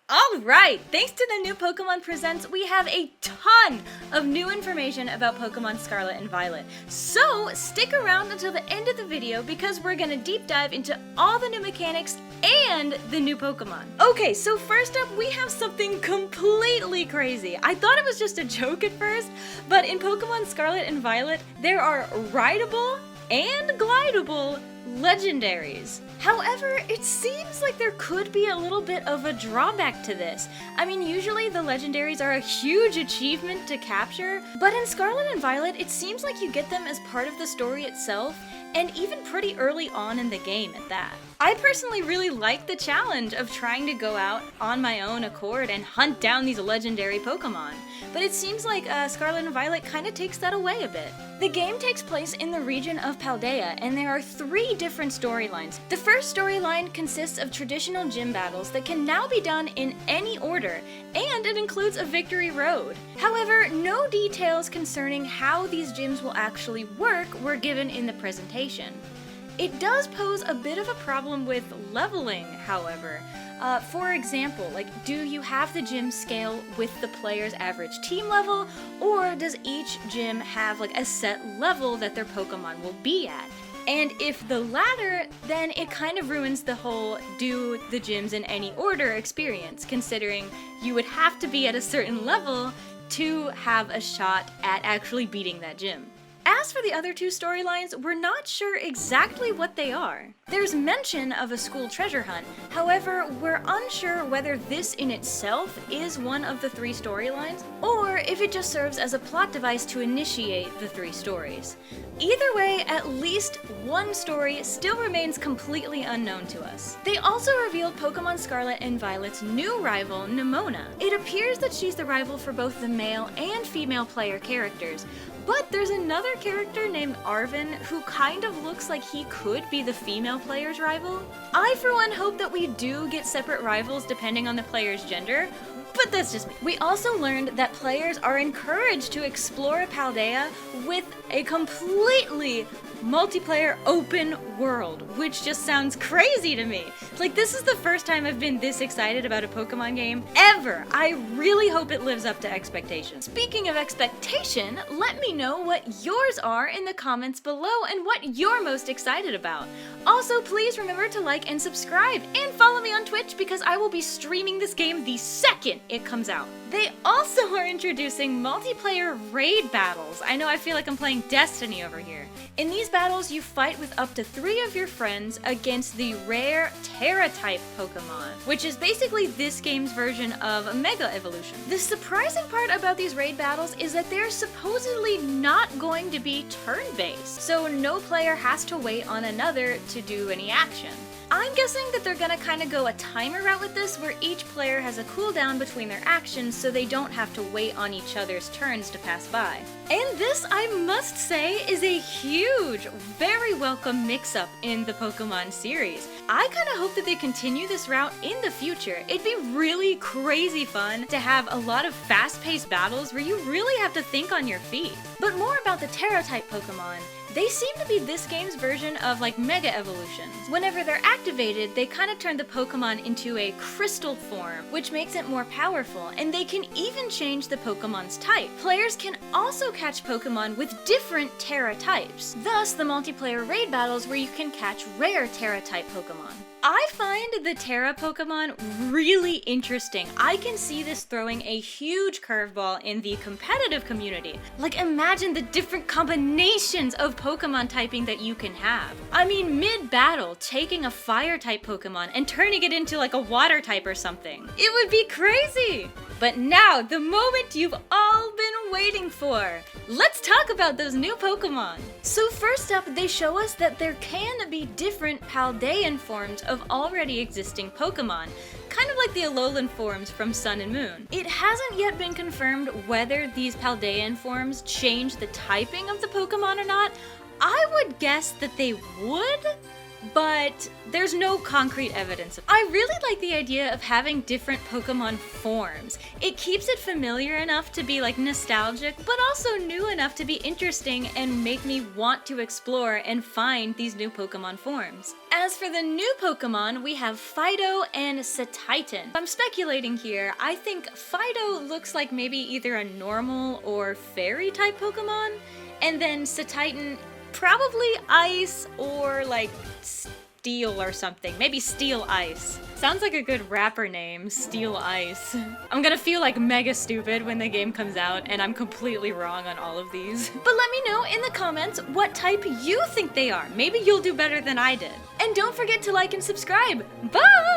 Alright, thanks to the new Pokemon Presents, we have a ton of new information about Pokemon Scarlet and Violet. So, stick around until the end of the video because we're gonna deep dive into all the new mechanics and the new Pokemon. Okay, so first up, we have something completely crazy. I thought it was just a joke at first, but in Pokemon Scarlet and Violet, there are rideable and glidable legendaries. However, it seems like there could be a little bit of a drawback to this. I mean, usually the legendaries are a huge achievement to capture, but in Scarlet and Violet, it seems like you get them as part of the story itself, and even pretty early on in the game at that. I personally really like the challenge of trying to go out on my own accord and hunt down these legendary Pokemon, but it seems like Scarlet and Violet kind of takes that away a bit. The game takes place in the region of Paldea, and there are 3 different storylines. The first storyline consists of traditional gym battles that can now be done in any order, and it includes a victory road. However, no details concerning how these gyms will actually work were given in the presentation. It does pose a bit of a problem with leveling, however. For example, do you have the gym scale with the player's average team level, or does each gym have a set level that their Pokemon will be at? And if the latter, then it kind of ruins the whole do the gyms in any order experience, considering you would have to be at a certain level to have a shot at actually beating that gym. As for the other 2 storylines, we're not sure exactly what they are. There's mention of a school treasure hunt, however, we're unsure whether this in itself is one of the 3 storylines, or if it just serves as a plot device to initiate the 3 stories. Either way, at least one story still remains completely unknown to us. They also revealed Pokemon Scarlet and Violet's new rival, Nemona. It appears that she's the rival for both the male and female player characters, but there's another character named Arvin who kind of looks like he could be the female player's rival. I, for one, hope that we do get separate rivals depending on the player's gender, but that's just me. We also learned that players are encouraged to explore Paldea with a completely multiplayer open world, which just sounds crazy to me. This is the first time I've been this excited about a Pokemon game ever. I really hope it lives up to expectations. Speaking of expectation, let me know what yours are in the comments below and what you're most excited about. Also, please remember to like and subscribe, and follow me on Twitch because I will be streaming this game the second it comes out. They also are introducing multiplayer raid battles. I know, I feel like I'm playing Destiny over here. In these battles, you fight with up to 3 of your friends against the rare Terra-type Pokemon, which is basically this game's version of Mega Evolution. The surprising part about these raid battles is that they're supposedly not going to be turn-based, so no player has to wait on another to do any action. I'm guessing that they're gonna kind of go a timer route with this, where each player has a cooldown between their actions so they don't have to wait on each other's turns to pass by. And this, I must say, is a huge, very welcome mix-up in the Pokemon series. I kind of hope that they continue this route in the future. It'd be really crazy fun to have a lot of fast-paced battles where you really have to think on your feet. But more about the Terra-type Pokemon. They seem to be this game's version of Mega Evolutions. Whenever they're activated, they kind of turn the Pokemon into a crystal form, which makes it more powerful, and they can even change the Pokemon's type. Players can also catch Pokemon with different Terra types, thus the multiplayer raid battles where you can catch rare Terra-type Pokemon. I find the Terra Pokemon really interesting. I can see this throwing a huge curveball in the competitive community. Imagine the different combinations of Pokemon typing that you can have. I mean, mid-battle, taking a fire-type Pokemon and turning it into a water type or something. It would be crazy! But now, the moment you've all been waiting for. Let's talk about those new Pokemon. So first up, they show us that there can be different Paldean forms of already existing Pokemon, kind of like the Alolan forms from Sun and Moon. It hasn't yet been confirmed whether these Paldean forms change the typing of the Pokemon or not. I would guess that they would, but there's no concrete evidence. I really like the idea of having different Pokemon forms. It keeps it familiar enough to be like nostalgic, but also new enough to be interesting and make me want to explore and find these new Pokemon forms. As for the new Pokemon, we have Fido and Cetitan. I'm speculating here. I think Fido looks like maybe either a normal or fairy type Pokemon, and then Cetitan probably ice or like steel or something. Maybe Steel Ice. Sounds like a good rapper name, Steel Ice. I'm gonna feel like mega stupid when the game comes out and I'm completely wrong on all of these. But let me know in the comments what type you think they are. Maybe you'll do better than I did. And don't forget to like and subscribe. Bye!